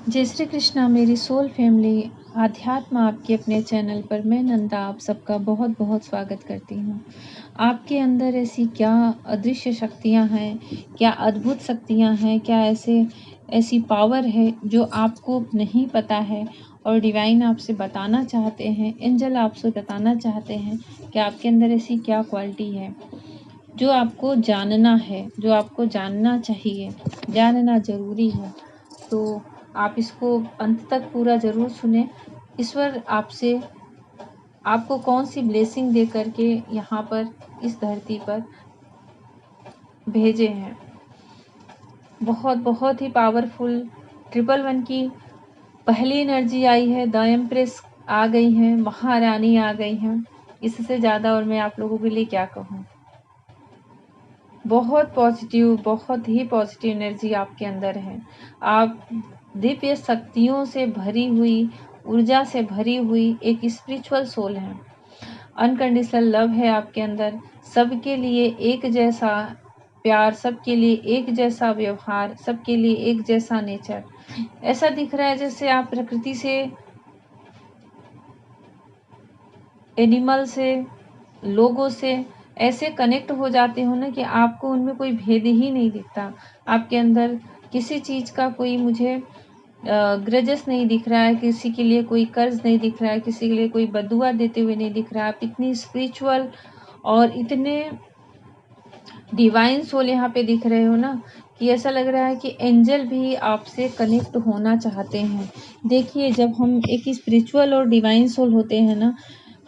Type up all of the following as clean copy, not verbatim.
जय श्री कृष्णा मेरी soul family. आध्यात्म आपके अपने चैनल पर मैं नंदा आप सबका बहुत बहुत स्वागत करती हूँ। आपके अंदर ऐसी क्या अदृश्य शक्तियाँ हैं, क्या अद्भुत शक्तियाँ हैं, क्या ऐसी पावर है जो आपको नहीं पता है और डिवाइन आपसे बताना चाहते हैं, एंजल आपसे बताना चाहते हैं कि आपके अंदर ऐसी क्या क्वालिटी है जो आपको जानना है, जो आपको जानना चाहिए, जानना ज़रूरी है। तो आप इसको अंत तक पूरा ज़रूर सुने। ईश्वर आपको कौन सी ब्लेसिंग दे करके यहाँ पर इस धरती पर भेजे हैं। बहुत बहुत ही पावरफुल 111 की पहली एनर्जी आई है। द एम्प्रेस आ गई हैं, महारानी आ गई हैं। इससे ज़्यादा और मैं आप लोगों के लिए क्या कहूँ। बहुत पॉजिटिव, बहुत ही पॉजिटिव एनर्जी आपके अंदर है। आप दिव्य शक्तियों से भरी हुई, ऊर्जा से भरी हुई एक स्पिरिचुअल सोल है। अनकंडीशनल लव है आपके अंदर। सबके लिए एक जैसा प्यार, सबके लिए एक जैसा व्यवहार, सबके लिए एक जैसा नेचर। ऐसा दिख रहा है जैसे आप प्रकृति से, एनिमल से, लोगों से ऐसे कनेक्ट हो जाते हो ना कि आपको उनमें कोई भेद ही नहीं दिखता। आपके अंदर किसी चीज़ का कोई मुझे ग्रजेस नहीं दिख रहा है, किसी के लिए कोई कर्ज नहीं दिख रहा है, किसी के लिए कोई बदुआ देते हुए नहीं दिख रहा है। आप इतनी स्पिरिचुअल और इतने डिवाइन सोल यहाँ पे दिख रहे हो ना कि ऐसा लग रहा है कि एंजल भी आपसे कनेक्ट होना चाहते हैं। देखिए, जब हम एक स्पिरिचुअल और डिवाइन सोल होते हैं ना,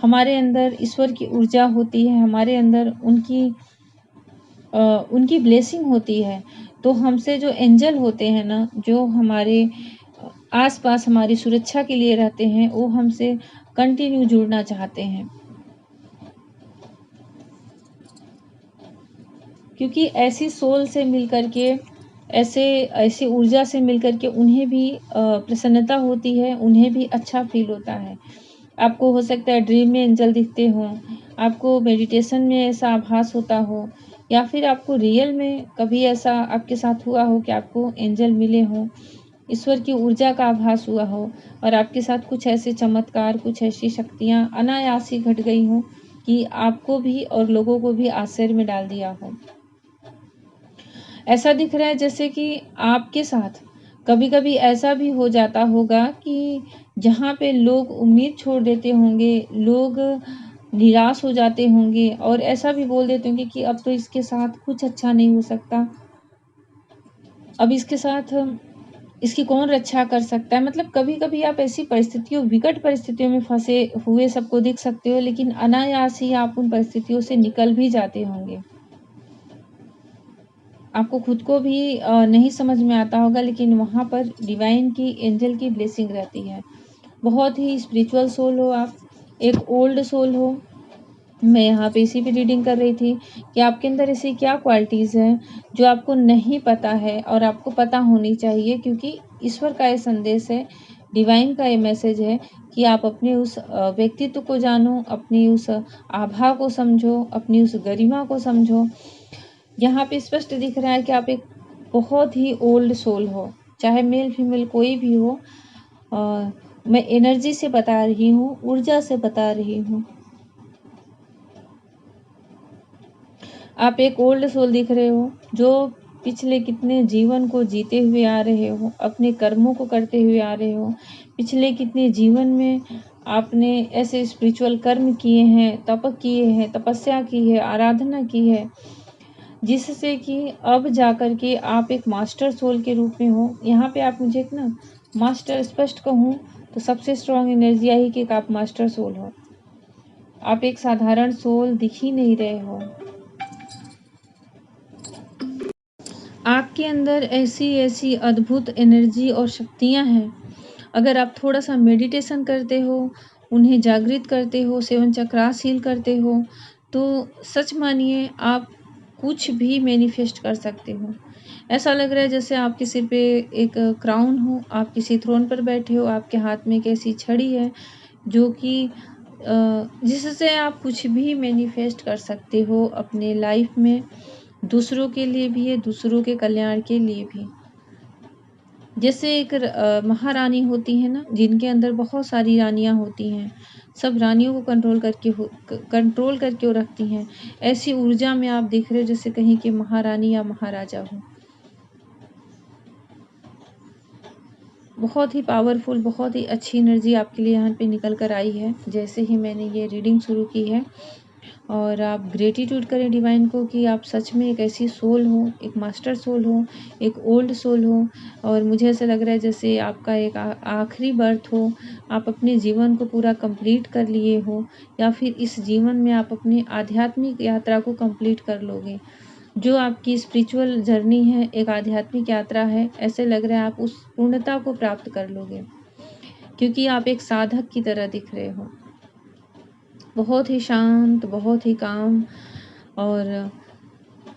हमारे अंदर ईश्वर की ऊर्जा होती है, हमारे अंदर उनकी ब्लेसिंग होती है। तो हमसे जो एंजल होते हैं ना, जो हमारे आसपास हमारी सुरक्षा के लिए रहते हैं, वो हमसे कंटिन्यू जुड़ना चाहते हैं, क्योंकि ऐसी सोल से मिलकर के, ऐसी ऊर्जा से मिलकर के उन्हें भी प्रसन्नता होती है, उन्हें भी अच्छा फील होता है। आपको हो सकता है ड्रीम में एंजल दिखते हों, आपको मेडिटेशन में ऐसा आभास होता हो, या फिर आपको रियल में कभी ऐसा आपके साथ हुआ हो कि आपको एंजल मिले हों, ईश्वर की ऊर्जा का आभास हुआ हो और आपके साथ कुछ ऐसे चमत्कार, कुछ ऐसी शक्तियाँ अनायास ही घट गई हों कि आपको भी और लोगों को भी आश्चर्य में डाल दिया हो। ऐसा दिख रहा है जैसे कि आपके साथ कभी-कभी ऐसा भी हो जाता होगा कि जहाँ पे लोग उम्मीद छोड़ देते होंगे, लोग निराश हो जाते होंगे और ऐसा भी बोल देते होंगे कि अब तो इसके साथ कुछ अच्छा नहीं हो सकता, अब इसके साथ इसकी कौन रक्षा कर सकता है। मतलब कभी-कभी आप ऐसी परिस्थितियों, विकट परिस्थितियों में फंसे हुए सबको दिख सकते हो, लेकिन अनायास ही आप उन परिस्थितियों से निकल भी जाते होंगे। आपको खुद को भी नहीं समझ में आता होगा, लेकिन वहाँ पर डिवाइन की, एंजल की ब्लेसिंग रहती है। बहुत ही स्पिरिचुअल सोल हो आप, एक ओल्ड सोल हो। मैं यहाँ पे इसी पे रीडिंग कर रही थी कि आपके अंदर ऐसी क्या क्वालिटीज़ हैं जो आपको नहीं पता है और आपको पता होनी चाहिए, क्योंकि ईश्वर का ये संदेश है, डिवाइन का ये मैसेज है कि आप अपने उस व्यक्तित्व को जानो, अपनी उस आभा को समझो, अपनी उस गरिमा को समझो। यहाँ पे स्पष्ट दिख रहा है कि आप एक बहुत ही ओल्ड सोल हो, चाहे मेल फीमेल कोई भी हो। मैं एनर्जी से बता रही हूँ, ऊर्जा से बता रही हूँ। आप एक ओल्ड सोल दिख रहे हो जो पिछले कितने जीवन को जीते हुए आ रहे हो, अपने कर्मों को करते हुए आ रहे हो। पिछले कितने जीवन में आपने ऐसे स्पिरिचुअल कर्म किए हैं, तप किए हैं, तपस्या की है, आराधना की है, जिससे कि अब जाकर के आप एक मास्टर सोल के रूप में हो। यहाँ पे आप मुझे एक ना मास्टर स्पष्ट कहूँ तो सबसे स्ट्रॉन्ग एनर्जी यही कि आप मास्टर सोल हो। आप एक साधारण सोल दिख ही नहीं रहे हो। आपके अंदर ऐसी ऐसी अद्भुत एनर्जी और शक्तियाँ हैं। अगर आप थोड़ा सा मेडिटेशन करते हो, उन्हें जागृत करते हो, 7 चक्रास हील करते हो, तो सच मानिए आप कुछ भी मैनिफेस्ट कर सकते हो। ऐसा लग रहा है जैसे आपके सिर पे एक क्राउन हो, आप किसी थ्रोन पर बैठे हो, आपके हाथ में एक ऐसी छड़ी है जो कि जिससे आप कुछ भी मैनिफेस्ट कर सकते हो अपने लाइफ में। दूसरों के लिए भी है, दूसरों के कल्याण के लिए भी। जैसे एक महारानी होती है ना, जिनके अंदर बहुत सारी रानियाँ होती हैं, सब रानियों को कंट्रोल करके वो रखती हैं। ऐसी ऊर्जा में आप दिख रहे हो जैसे कहीं के महारानी या महाराजा हो। बहुत ही पावरफुल, बहुत ही अच्छी एनर्जी आपके लिए यहाँ पे निकल कर आई है जैसे ही मैंने ये रीडिंग शुरू की है। और आप ग्रेटिट्यूड करें डिवाइन को कि आप सच में एक ऐसी सोल हो, एक मास्टर सोल हो, एक ओल्ड सोल हो। और मुझे ऐसा लग रहा है जैसे आपका एक आखिरी बर्थ हो, आप अपने जीवन को पूरा कंप्लीट कर लिए हो, या फिर इस जीवन में आप अपनी आध्यात्मिक यात्रा को कंप्लीट कर लोगे। जो आपकी स्पिरिचुअल जर्नी है, एक आध्यात्मिक यात्रा है, ऐसे लग रहा है आप उस पूर्णता को प्राप्त कर लोगे, क्योंकि आप एक साधक की तरह दिख रहे हो, बहुत ही शांत, बहुत ही काम। और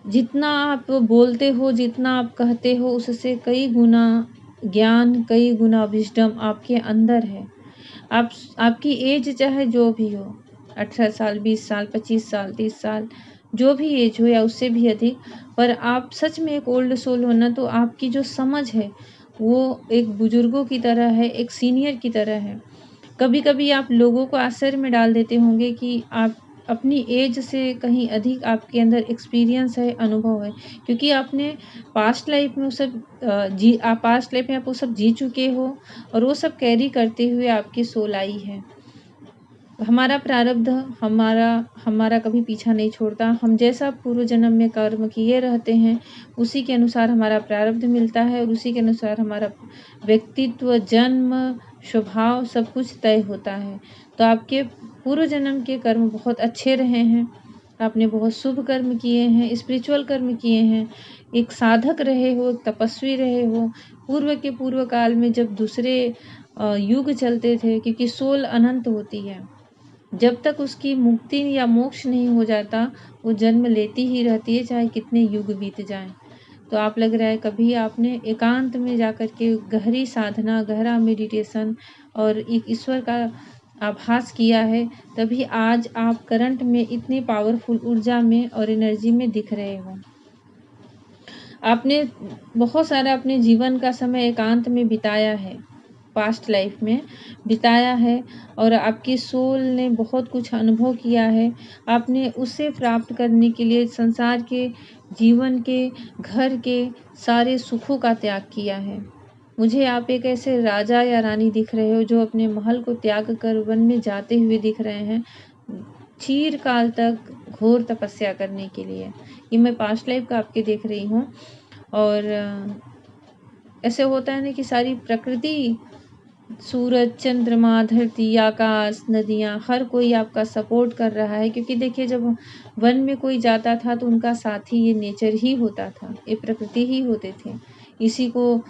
जितना आप बोलते हो, जितना आप कहते हो, उससे कई गुना ज्ञान, कई गुना विजडम आपके अंदर है। आपकी एज चाहे जो भी हो, 18 साल, 20 साल, 25 साल, 30 साल, जो भी एज हो या उससे भी अधिक, पर आप सच में एक ओल्ड सोल हो ना, तो आपकी जो समझ है वो एक बुजुर्गों की तरह है, एक सीनियर की तरह है। कभी कभी आप लोगों को आश्चर्य में डाल देते होंगे कि आप अपनी एज से कहीं अधिक आपके अंदर एक्सपीरियंस है, अनुभव है, क्योंकि आपने पास्ट लाइफ में वो सब आप पास्ट लाइफ में आप वो सब जी चुके हो, और वो सब कैरी करते हुए आपकी सोल आई है। हमारा प्रारब्ध हमारा हमारा कभी पीछा नहीं छोड़ता। हम जैसा पूर्व जन्म में कर्म किए रहते हैं, उसी के अनुसार हमारा प्रारब्ध मिलता है, और उसी के अनुसार हमारा व्यक्तित्व, जन्म, स्वभाव सब कुछ तय होता है। तो आपके पूर्व जन्म के कर्म बहुत अच्छे रहे हैं, आपने बहुत शुभ कर्म किए हैं, स्पिरिचुअल कर्म किए हैं, एक साधक रहे हो, एक तपस्वी रहे हो। पूर्व के पूर्व काल में जब दूसरे युग चलते थे, क्योंकि सोल अनंत होती है, जब तक उसकी मुक्ति या मोक्ष नहीं हो जाता, वो जन्म लेती ही रहती है, चाहे कितने युग बीत जाएं। तो आप लग रहा है कभी आपने एकांत में जाकर के गहरी साधना, गहरा मेडिटेशन और एक ईश्वर का आभास किया है, तभी आज आप करंट में इतनी पावरफुल ऊर्जा में और एनर्जी में दिख रहे हो। आपने बहुत सारा अपने जीवन का समय एकांत में बिताया है, पास्ट लाइफ में बिताया है, और आपकी सोल ने बहुत कुछ अनुभव किया है। आपने उसे प्राप्त करने के लिए संसार के, जीवन के, घर के सारे सुखों का त्याग किया है। मुझे आप एक ऐसे राजा या रानी दिख रहे हो जो अपने महल को त्याग कर वन में जाते हुए दिख रहे हैं, चिरकाल तक घोर तपस्या करने के लिए। ये मैं पास्ट लाइफ का आपके देख रही हूँ। और ऐसे होता है ना कि सारी प्रकृति, सूरज, चंद्रमा, धरती, आकाश, नदियाँ, हर कोई आपका सपोर्ट कर रहा है, क्योंकि देखिए जब वन में कोई जाता था तो उनका साथी ये नेचर ही होता था, ये प्रकृति ही होते थे। इसी को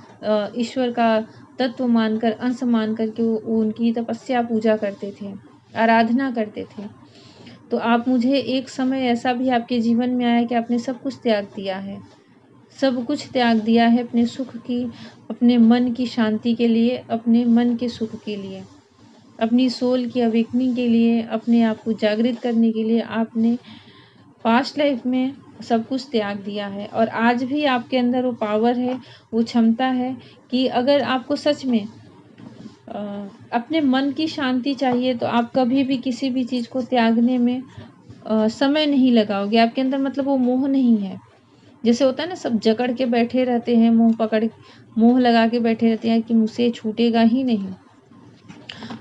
ईश्वर का तत्व मानकर, अंश मान करके वो उनकी तपस्या, पूजा करते थे, आराधना करते थे। तो आप मुझे एक समय ऐसा भी आपके जीवन में आया कि आपने सब कुछ त्याग दिया है, सब कुछ त्याग दिया है अपने सुख की, अपने मन की शांति के लिए, अपने मन के सुख के लिए, अपनी सोल की अवेकनिंग के लिए, अपने आप को जागृत करने के लिए आपने पास्ट लाइफ में सब कुछ त्याग दिया है। और आज भी आपके अंदर वो पावर है, वो क्षमता है कि अगर आपको सच में अपने मन की शांति चाहिए, तो आप कभी भी किसी भी चीज़ को त्यागने में समय नहीं लगाओगे। आपके अंदर मतलब वो मोह नहीं है। जैसे होता है ना, सब जकड़ के बैठे रहते हैं, मोह लगा के बैठे रहते हैं कि मुझसे छूटेगा ही नहीं,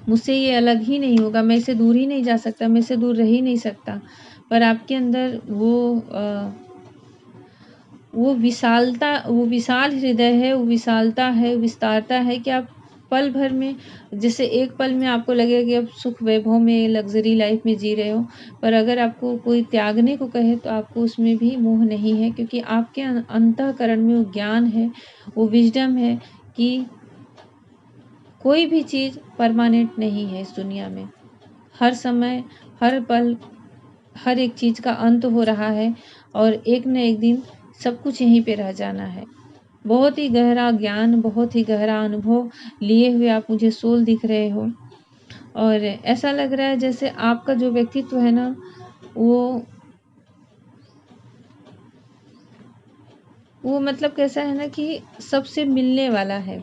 मुझसे ये अलग ही नहीं होगा, मैं इससे दूर ही नहीं जा सकता, मैं इससे दूर रह ही नहीं सकता। पर आपके अंदर वो विशालता, वो विशाल हृदय है, वो विशालता है, विस्तारता है कि आप पल भर में, जैसे एक पल में आपको लगेगा कि आप सुख वैभव में, लग्जरी लाइफ में जी रहे हो, पर अगर आपको कोई त्यागने को कहे तो आपको उसमें भी मोह नहीं है, क्योंकि आपके अंतःकरण में वो ज्ञान है, वो विजडम है कि कोई भी चीज़ परमानेंट नहीं है इस दुनिया में। हर समय, हर पल, हर एक चीज़ का अंत हो रहा है, और एक न एक दिन सब कुछ यहीं पे रह जाना है। बहुत ही गहरा ज्ञान, बहुत ही गहरा अनुभव लिए हुए आप मुझे सोल दिख रहे हो। और ऐसा लग रहा है जैसे आपका जो व्यक्तित्व है ना, वो मतलब कैसा है ना कि सबसे मिलने वाला है।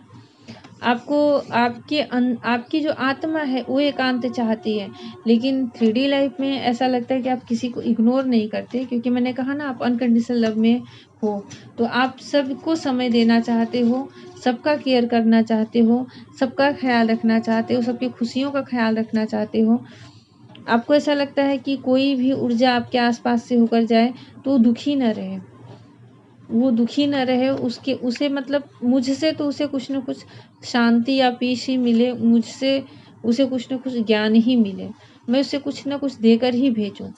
आपको आपकी जो आत्मा है वो एकांत चाहती है, लेकिन 3D लाइफ में ऐसा लगता है कि आप किसी को इग्नोर नहीं करते, क्योंकि मैंने कहा ना आप अनकंडीशनल लव में हो, तो आप सबको समय देना चाहते हो, सबका केयर करना चाहते हो, सबका ख्याल रखना चाहते हो, सबकी खुशियों का ख्याल रखना चाहते हो। आपको ऐसा लगता है कि कोई भी ऊर्जा आपके आसपास से होकर जाए तो दुखी न रहे, वो दुखी न रहे, उसे मतलब मुझसे तो उसे कुछ न कुछ शांति या पीस ही मिले, मुझसे उसे कुछ न कुछ ज्ञान ही मिले, मैं उसे कुछ न कुछ देकर ही भेजूं।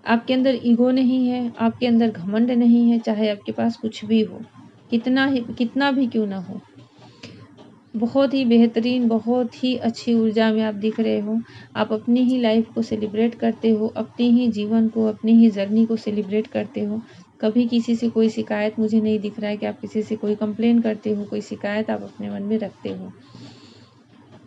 आपके अंदर ईगो नहीं है, आपके अंदर घमंड नहीं है, चाहे आपके पास कुछ भी हो, कितना भी क्यों ना हो। बहुत ही बेहतरीन, बहुत ही अच्छी ऊर्जा में आप दिख रहे हो। आप अपनी ही लाइफ को सेलिब्रेट करते हो, अपने ही जीवन को, अपनी ही जर्नी को सेलिब्रेट करते हो। कभी किसी से कोई शिकायत मुझे नहीं दिख रहा है कि आप किसी से कोई कंप्लेन करते हो, कोई शिकायत आप अपने मन में रखते हो।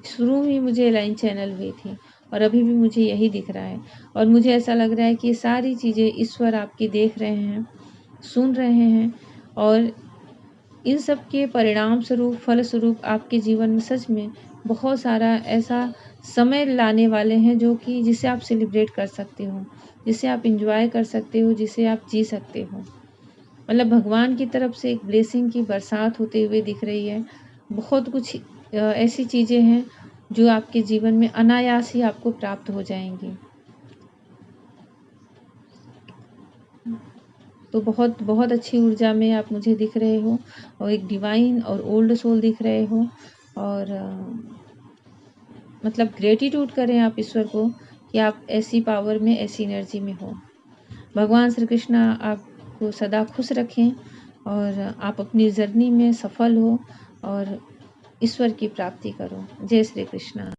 शुरू में मुझे लाइन चैनल हुई थी और अभी भी मुझे यही दिख रहा है, और मुझे ऐसा लग रहा है कि ये सारी चीज़ें ईश्वर आपकी देख रहे हैं, सुन रहे हैं, और इन सब के परिणाम स्वरूप, फलस्वरूप आपके जीवन में सच में बहुत सारा ऐसा समय लाने वाले हैं जो कि जिसे आप सेलिब्रेट कर सकते हो, जिसे आप एंजॉय कर सकते हो, जिसे आप जी सकते हो। मतलब भगवान की तरफ से एक ब्लेसिंग की बरसात होते हुए दिख रही है। बहुत कुछ ऐसी चीज़ें हैं जो आपके जीवन में अनायास ही आपको प्राप्त हो जाएंगी। तो बहुत बहुत अच्छी ऊर्जा में आप मुझे दिख रहे हो, और एक डिवाइन और ओल्ड सोल दिख रहे हो, और मतलब ग्रेटिट्यूड करें आप ईश्वर को कि आप ऐसी पावर में, ऐसी एनर्जी में हो। भगवान श्री कृष्ण आपको सदा खुश रखें, और आप अपनी जर्नी में सफल हो और ईश्वर की प्राप्ति करो। जय श्री कृष्ण।